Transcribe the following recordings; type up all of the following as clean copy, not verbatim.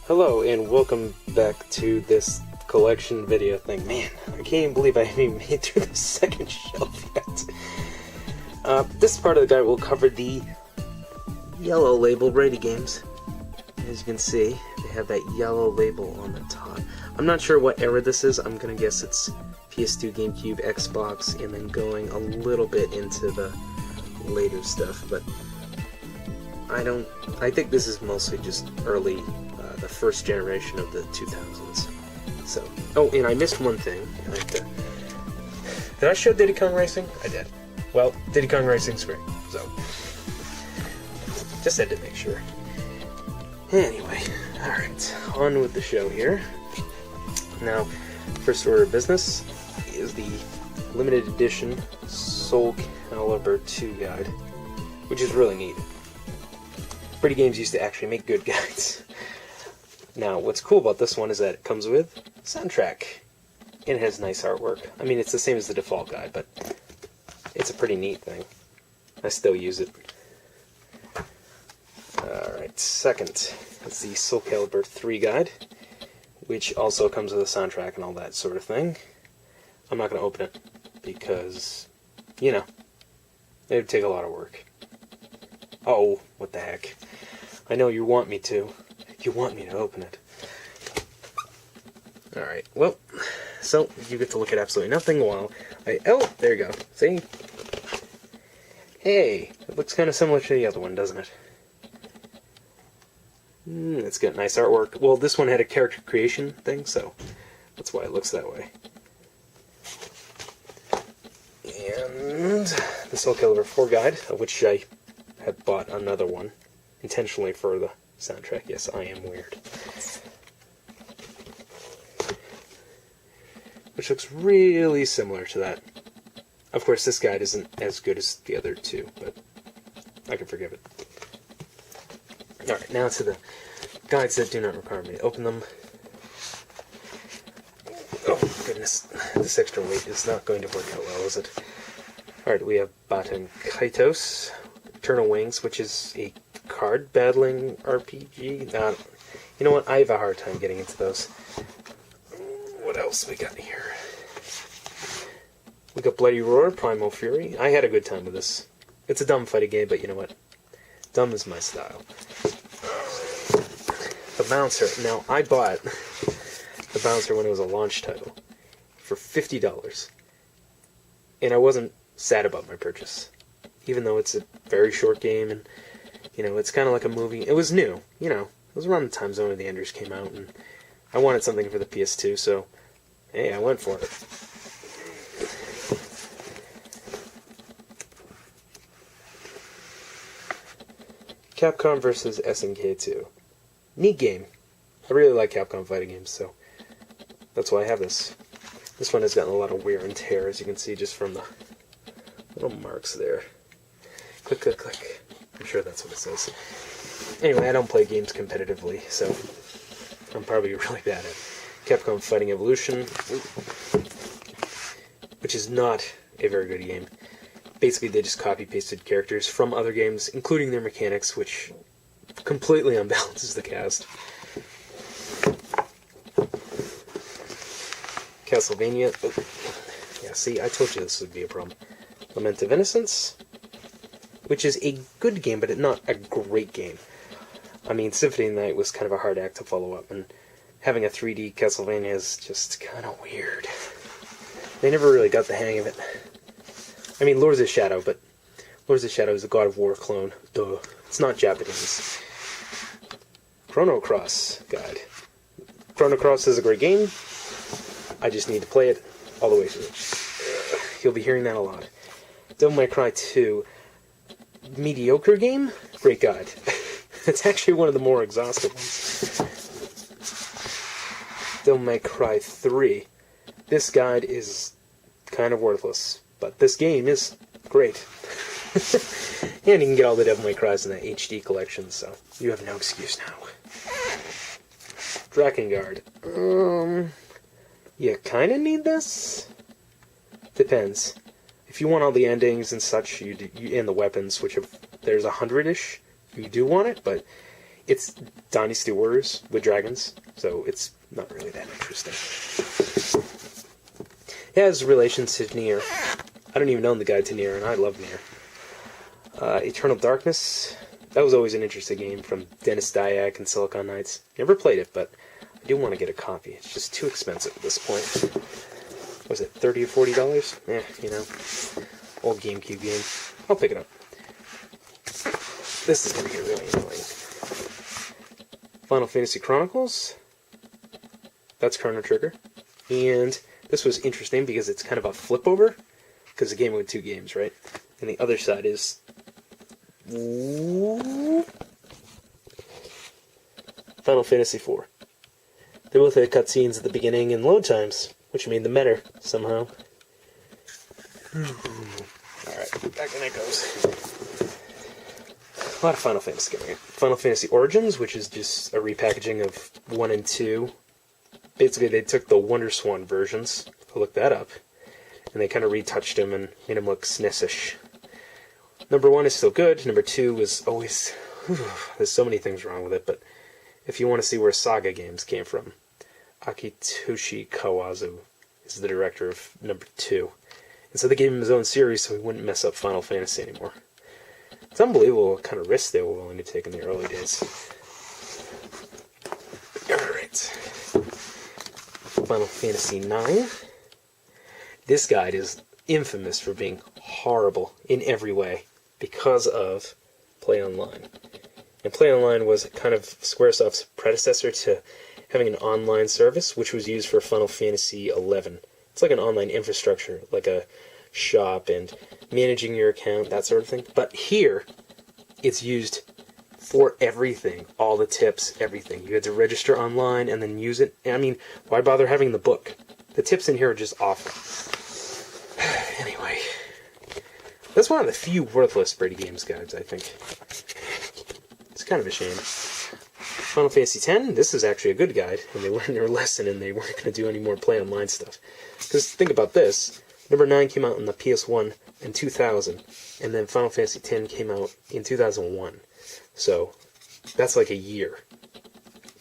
Hello and welcome back to this collection video thing. Man, I can't even believe I haven't even made through the second shelf yet. This part of the guide will cover the yellow label BradyGames. As you can see, they have that yellow label on the top. I'm not sure what era this is. I'm gonna guess it's PS2, GameCube, Xbox, and then going a little bit into the later stuff, but I think this is mostly just early, the first generation of the 2000s. So, oh, and I missed one thing. Did I show Diddy Kong Racing? I did. Well, Diddy Kong Racing's great, so just had to make sure. Anyway, alright, on with the show here. Now, first order of business is the limited edition Soul Calibur 2 guide, which is really neat. BradyGames used to actually make good guides. Now, what's cool about this one is that it comes with soundtrack, and it has nice artwork. I mean, it's the same as the default guide, but it's a pretty neat thing. I still use it. Alright, second is the Soul Calibur 3 guide, which also comes with a soundtrack and all that sort of thing. I'm not going to open it, because, you know, it would take a lot of work. Oh, what the heck. I know you want me to. You want me to open it. Alright, well, so you get to look at absolutely nothing while oh, there you go. See? Hey, it looks kind of similar to the other one, doesn't it? It's got nice artwork. Well, this one had a character creation thing, so that's why it looks that way. And the Soul Calibur 4 guide, of which I had bought another one intentionally for the soundtrack. Yes, I am weird. Which looks really similar to that. Of course, this guide isn't as good as the other two, but I can forgive it. Alright, now to the guides that do not require me to open them. Oh, goodness. This extra weight is not going to work out well, is it? Alright, we have Baten Kaitos, Eternal Wings, which is a card battling RPG. You know what? I have a hard time getting into those. What else we got here? We got Bloody Roar, Primal Fury. I had a good time with this. It's a dumb fighting game, but you know what? Dumb is my style. The Bouncer. Now, I bought the Bouncer when it was a launch title for $50. And I wasn't sad about my purchase. Even though it's a very short game and, you know, it's kind of like a movie. It was new, you know. It was around the time Zone of the Enders came out, and I wanted something for the PS2, so, hey, I went for it. Capcom vs. SNK 2. Neat game. I really like Capcom fighting games, so that's why I have this. This one has gotten a lot of wear and tear, as you can see just from the little marks there. Click, click, click. I'm sure that's what it says. Anyway, I don't play games competitively, so I'm probably really bad at it. Capcom Fighting Evolution, which is not a very good game. Basically, they just copy-pasted characters from other games, including their mechanics, which completely unbalances the cast. Castlevania. Oh. Yeah, see, I told you this would be a problem. Lament of Innocence, which is a good game, but not a great game. I mean, Symphony of the Night was kind of a hard act to follow up, and having a 3D Castlevania is just kind of weird. They never really got the hang of it. I mean, Lords of Shadow, but Lords of Shadow is a God of War clone. Duh. It's not Japanese. Chrono Cross guide. Chrono Cross is a great game. I just need to play it all the way through. You'll be hearing that a lot. Devil May Cry 2. Mediocre game? Great guide. It's actually one of the more exhaustive ones. Devil May Cry 3. This guide is kind of worthless, but this game is great. And you can get all the Devil May Crys in the HD collection, so you have no excuse now. Drakengard. You kinda need this? Depends. If you want all the endings and such, and the weapons, which there's 100-ish, you do want it, but It's Dynasty Warriors with dragons, so it's not really that interesting. It has relations to Nier. I don't even own the guide to Nier, and I love Nier. Eternal Darkness, that was always an interesting game from Dennis Dyack and Silicon Knights. Never played it, but I do want to get a copy. It's just too expensive at this point. Was it $30 or $40? Old GameCube game. I'll pick it up. This is going to get really annoying. Final Fantasy Chronicles. That's Chrono Trigger. And this was interesting because it's kind of a flip over, because the game with 2 games, right? And the other side is Final Fantasy IV. They both had cutscenes at the beginning and load times, which made them better, somehow. Alright, back in it goes. A lot of Final Fantasy coming in. Final Fantasy Origins, which is just a repackaging of 1 and 2. Basically, they took the WonderSwan versions, I looked that up, and they kind of retouched them and made them look SNES-ish. Number 1 is still good. Number 2 was always... there's so many things wrong with it, but if you want to see where Saga games came from, Akitoshi Kawazu is the director of number 2. And so they gave him his own series so he wouldn't mess up Final Fantasy anymore. It's unbelievable what kind of risks they were willing to take in the early days. Alright. Final Fantasy IX. This guide is infamous for being horrible in every way because of Play Online. And Play Online was kind of Squaresoft's predecessor to having an online service, which was used for Final Fantasy XI. It's like an online infrastructure, like a shop and managing your account, that sort of thing. But here, it's used for everything. All the tips, everything. You had to register online and then use it. I mean, why bother having the book? The tips in here are just awful. Anyway, that's one of the few worthless BradyGames guides, I think. It's kind of a shame. Final Fantasy X, this is actually a good guide, and they learned their lesson and they weren't going to do any more Play Online stuff. Because think about this, number 9 came out on the PS1 in 2000, and then Final Fantasy X came out in 2001. So, that's like a year.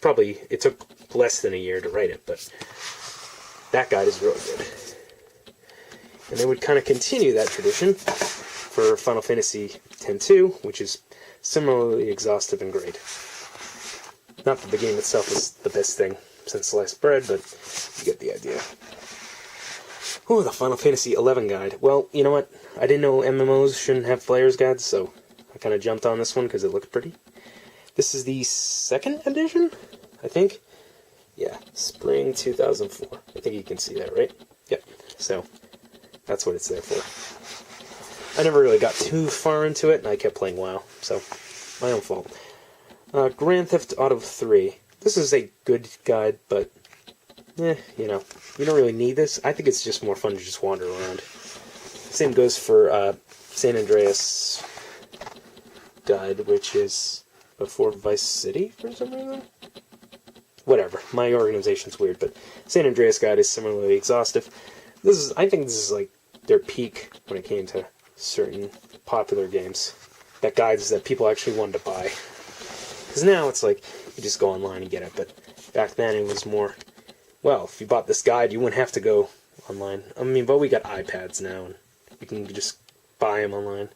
Probably, it took less than a year to write it, but that guide is really good. And they would kind of continue that tradition for Final Fantasy X-2, which is similarly exhaustive and great. Not that the game itself is the best thing since sliced bread, but you get the idea. Ooh, the Final Fantasy XI guide. Well, you know what? I didn't know MMOs shouldn't have player's guides, so I kind of jumped on this one because it looked pretty. This is the 2nd edition, I think. Yeah, spring 2004. I think you can see that, right? Yep. So, that's what it's there for. I never really got too far into it, and I kept playing WoW, so my own fault. Grand Theft Auto 3. This is a good guide, but, you don't really need this. I think it's just more fun to just wander around. Same goes for San Andreas guide, which is before Vice City for some reason. Whatever, my organization's weird, but San Andreas guide is similarly exhaustive. I think this is like their peak when it came to certain popular games. That guides that people actually wanted to buy. Because now it's like, you just go online and get it, but back then it was more, well, if you bought this guide, you wouldn't have to go online. I mean, but we got iPads now, and you can just buy them online.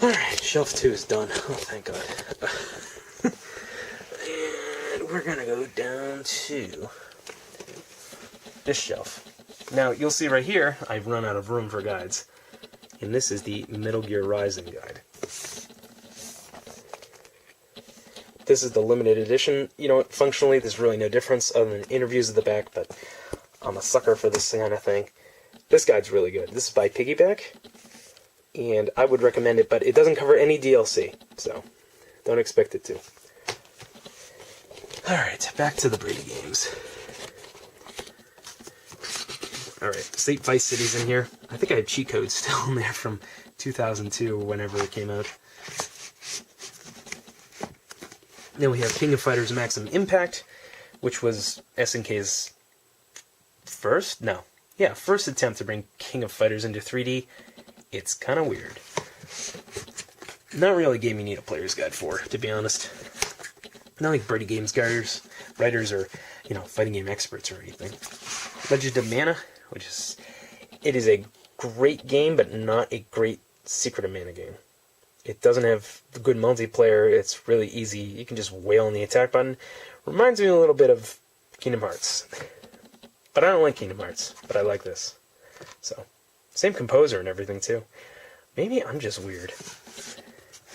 Alright, shelf 2 is done. Oh, thank God. And we're gonna go down to this shelf. Now, you'll see right here, I've run out of room for guides. And this is the Metal Gear Rising guide. This is the limited edition. You know what, functionally there's really no difference other than interviews at the back, but I'm a sucker for this kind of thing. This guide's really good. This is by Piggyback, and I would recommend it, but it doesn't cover any DLC, so don't expect it to. Alright, back to the BradyGames. Alright, State Vice City's in here. I think I have cheat codes still in there from 2002 or whenever it came out. Then we have King of Fighters Maximum Impact, which was SNK's first attempt to bring King of Fighters into 3D. It's kind of weird. Not really a game you need a player's guide for, to be honest. Not like BradyGames writers or, fighting game experts or anything. Legend of Mana, it is a great game, but not a great Secret of Mana game. It doesn't have good multiplayer. It's really easy. You can just wail on the attack button. Reminds me a little bit of Kingdom Hearts. But I don't like Kingdom Hearts, but I like this. So, same composer and everything, too. Maybe I'm just weird.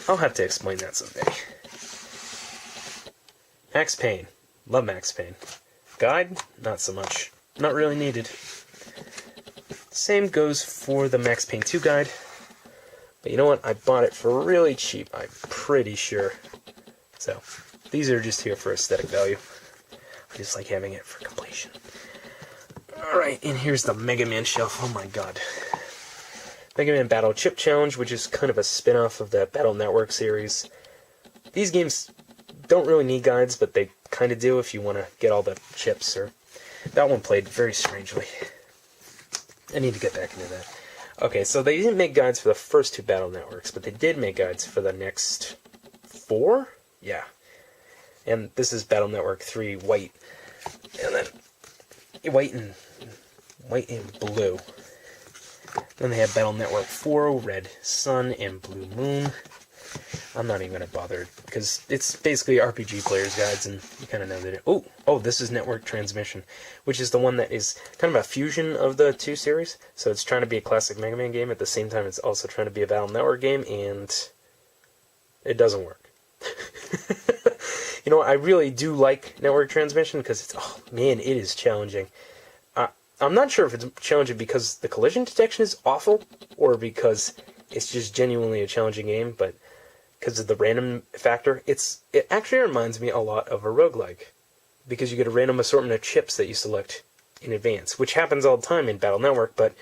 I'll have to explain that someday. Max Payne. Love Max Payne. Guide? Not so much. Not really needed. Same goes for the Max Payne 2 guide. But you know what? I bought it for really cheap, I'm pretty sure. So, these are just here for aesthetic value. I just like having it for completion. Alright, and here's the Mega Man shelf. Oh my god. Mega Man Battle Chip Challenge, which is kind of a spin-off of the Battle Network series. These games don't really need guides, but they kind of do if you want to get all the chips. That one played very strangely. I need to get back into that. Okay, so they didn't make guides for the first 2 Battle Networks, but they did make guides for the next 4? Yeah. And this is Battle Network 3 White. And then White and Blue. Then they have Battle Network 4 Red Sun and Blue Moon. I'm not even going to bother, because it's basically RPG players' guides, and you kind of know that oh, this is Network Transmission, which is the one that is kind of a fusion of the 2 series. So it's trying to be a classic Mega Man game, at the same time it's also trying to be a Battle Network game, and it doesn't work. I really do like Network Transmission, because it is challenging. I'm not sure if it's challenging because the collision detection is awful, or because it's just genuinely a challenging game, but because of the random factor, it actually reminds me a lot of a roguelike, because you get a random assortment of chips that you select in advance, which happens all the time in Battle Network, but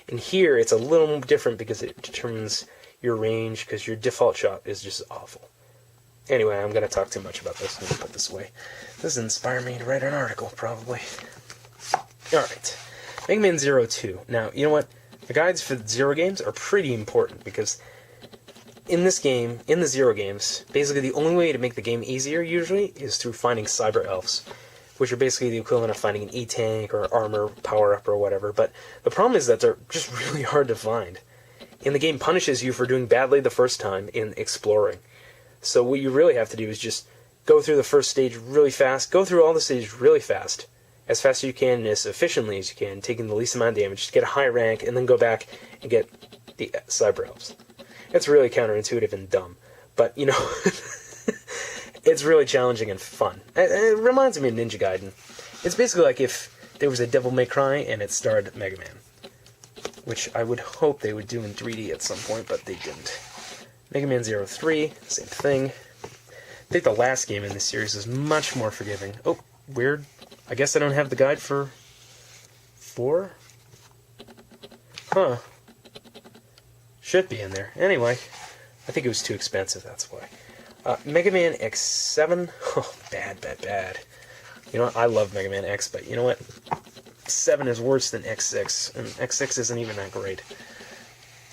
in here it's a little different because it determines your range, because your default shot is just awful. Anyway, I'm going to talk too much about this. I'm going to put this away. This inspired me to write an article, probably. Alright. Mega Man Zero 2. Now, you know what? The guides for the Zero games are pretty important, because in this game, in the Zero games, basically the only way to make the game easier, usually, is through finding Cyber Elves, which are basically the equivalent of finding an E-Tank or armor power-up or whatever. But the problem is that they're just really hard to find. And the game punishes you for doing badly the first time in exploring. So what you really have to do is just go through the first stage really fast, go through all the stages really fast as you can and as efficiently as you can, taking the least amount of damage to get a high rank, and then go back and get the Cyber Elves. It's really counterintuitive and dumb, but, it's really challenging and fun. It reminds me of Ninja Gaiden. It's basically like if there was a Devil May Cry and it starred Mega Man, which I would hope they would do in 3D at some point, but they didn't. Mega Man 03, same thing. I think the last game in this series is much more forgiving. Oh, weird. I guess I don't have the guide for 4? Huh. Should be in there. Anyway, I think it was too expensive, that's why. Mega Man X7. Oh, bad. I love Mega Man X, but you know what? 7 is worse than X6, and X6 isn't even that great.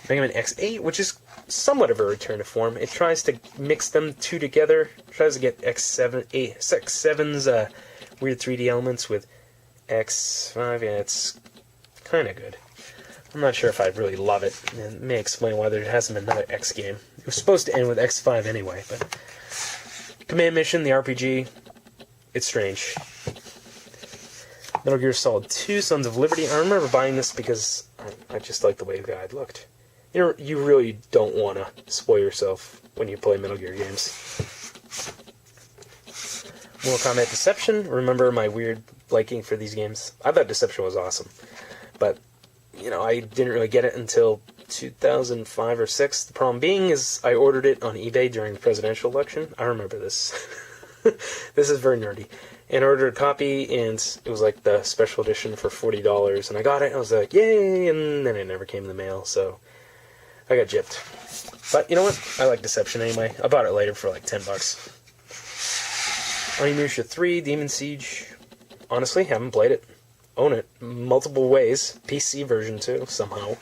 Mega Man X8, which is somewhat of a return to form. It tries to mix them two together. It tries to get X7's weird 3D elements with X5. Yeah, it's kind of good. I'm not sure if I really love it. It may explain why there hasn't been another X game. It was supposed to end with X5 anyway, but Command Mission, the RPG, it's strange. Metal Gear Solid 2, Sons of Liberty. I remember buying this because I just liked the way the guide looked. You really don't want to spoil yourself when you play Metal Gear games. Mortal Kombat Deception. Remember my weird liking for these games? I thought Deception was awesome. But, I didn't really get it until 2005 or 6. The problem being is I ordered it on eBay during the presidential election. I remember this. This is very nerdy. And I ordered a copy, and it was like the special edition for $40. And I got it, and I was like, yay! And then it never came in the mail, so I got gypped. But you know what? I like Deception anyway. I bought it later for like $10. Onimusha 3, Demon Siege. Honestly, haven't played it. Own it multiple ways. PC version too, somehow.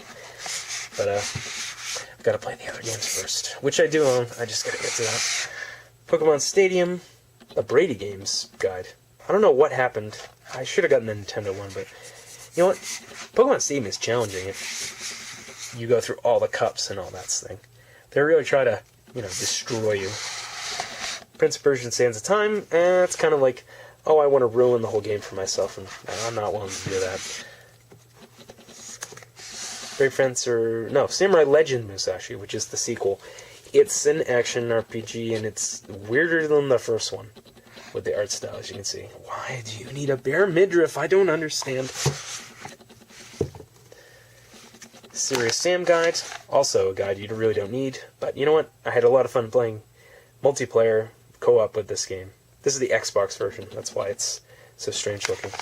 But I've got to play the other games first, which I do own. I just got to get to that. Pokemon Stadium. a BradyGames guide. I don't know what happened. I should have gotten the Nintendo one, but you know what? Pokemon Stadium is challenging if you go through all the cups and all that thing. They really try to, destroy you. Prince of Persia Sands of Time, it's kind of like, oh, I want to ruin the whole game for myself, and I'm not willing to do that. Brave Fencer, no, Samurai Legend Musashi, which is the sequel. It's an action RPG, and it's weirder than the first one with the art style, as you can see. Why do you need a bare midriff? I don't understand. Serious Sam Guide, also a guide you really don't need, but you know what? I had a lot of fun playing multiplayer co-op with this game. This is the Xbox version, that's why it's so strange looking.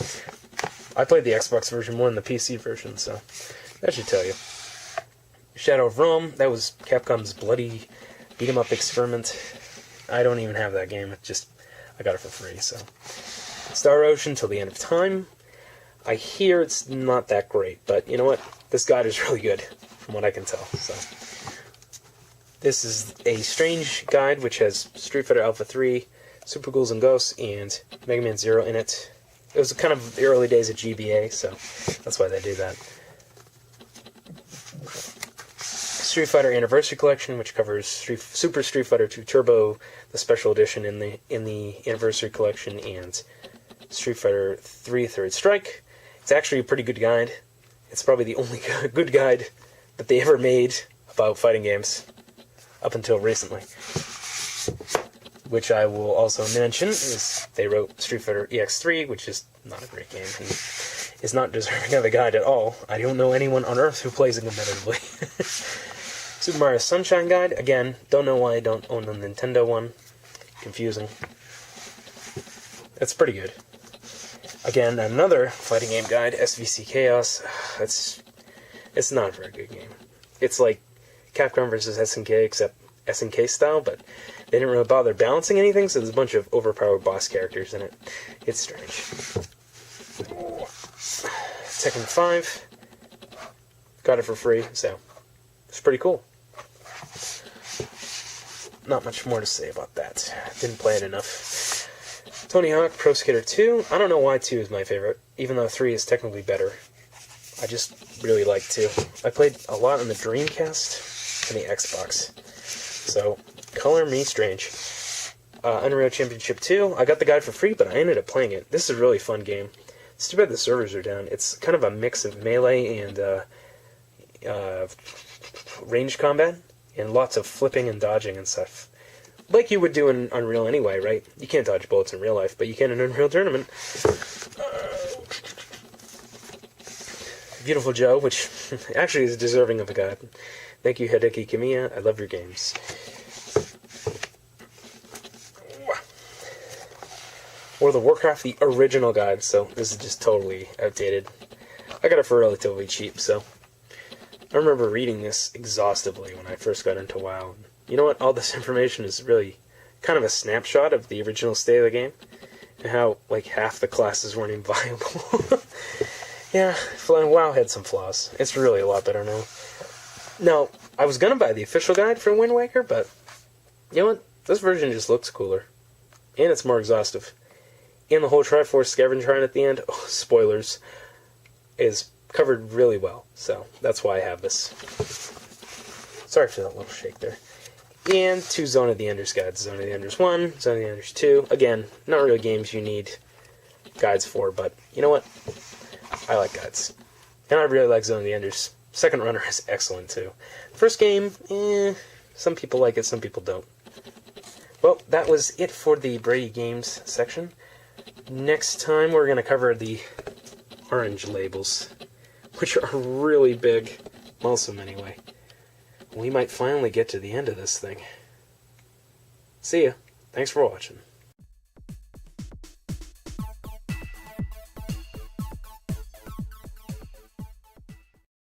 I played the Xbox version more than the PC version, so that should tell you. Shadow of Rome, that was Capcom's bloody beat-em-up experiment. I don't even have that game, I got it for free, so. Star Ocean Till the End of Time. I hear it's not that great, but you know what? This guide is really good, from what I can tell, so. This is a strange guide, which has Street Fighter Alpha 3, Super Ghouls and Ghosts, and Mega Man Zero in it. It was kind of the early days of GBA, so that's why they do that. Street Fighter Anniversary Collection, which covers Super Street Fighter 2 Turbo, the special edition in the Anniversary Collection, and Street Fighter 3 Third Strike. It's actually a pretty good guide. It's probably the only good guide that they ever made about fighting games, up until recently. Which I will also mention is they wrote Street Fighter EX3, which is not a great game, and is not deserving of a guide at all. I don't know anyone on Earth who plays it competitively. Super Mario Sunshine Guide, again, don't know why I don't own the Nintendo one. Confusing. That's pretty good. Again, another fighting game guide, SVC Chaos. It's not a very good game. It's like Capcom versus SNK, except SNK style, but they didn't really bother balancing anything, so there's a bunch of overpowered boss characters in it. It's strange. Tekken 5. Got it for free, so it's pretty cool. Not much more to say about that. Didn't play it enough. Tony Hawk Pro Skater 2. I don't know why 2 is my favorite, even though 3 is technically better. I just really like 2. I played a lot on the Dreamcast and the Xbox. So, color me strange. Unreal Championship 2. I got the guide for free, but I ended up playing it. This is a really fun game. It's too bad the servers are down. It's kind of a mix of melee and range combat, and lots of flipping and dodging and stuff. Like you would do in Unreal anyway, right? You can't dodge bullets in real life, but you can in an Unreal Tournament. Beautiful Joe, which actually is deserving of a guide. Thank you, Hideki Kamiya. I love your games. World of Warcraft, the original guide, so this is just totally outdated. I got it for relatively cheap, so I remember reading this exhaustively when I first got into WoW. You know what? All this information is really kind of a snapshot of the original state of the game, and how, like, half the classes weren't even viable. Yeah, WoW had some flaws. It's really a lot better now. Now, I was gonna buy the official guide for Wind Waker, but you know what? This version just looks cooler. And it's more exhaustive. And the whole Triforce Scavenger Hunt at the end, spoilers, is covered really well. So, that's why I have this. Sorry for that little shake there. And 2 Zone of the Enders guides. Zone of the Enders 1, Zone of the Enders 2. Again, not really games you need guides for, but you know what? I like guides. And I really like Zone of the Enders. Second Runner is excellent, too. First game, some people like it, some people don't. Well, that was it for the BradyGames section. Next time, we're going to cover the orange labels, which are really big. Awesome, anyway. We might finally get to the end of this thing. See ya. Thanks for watching.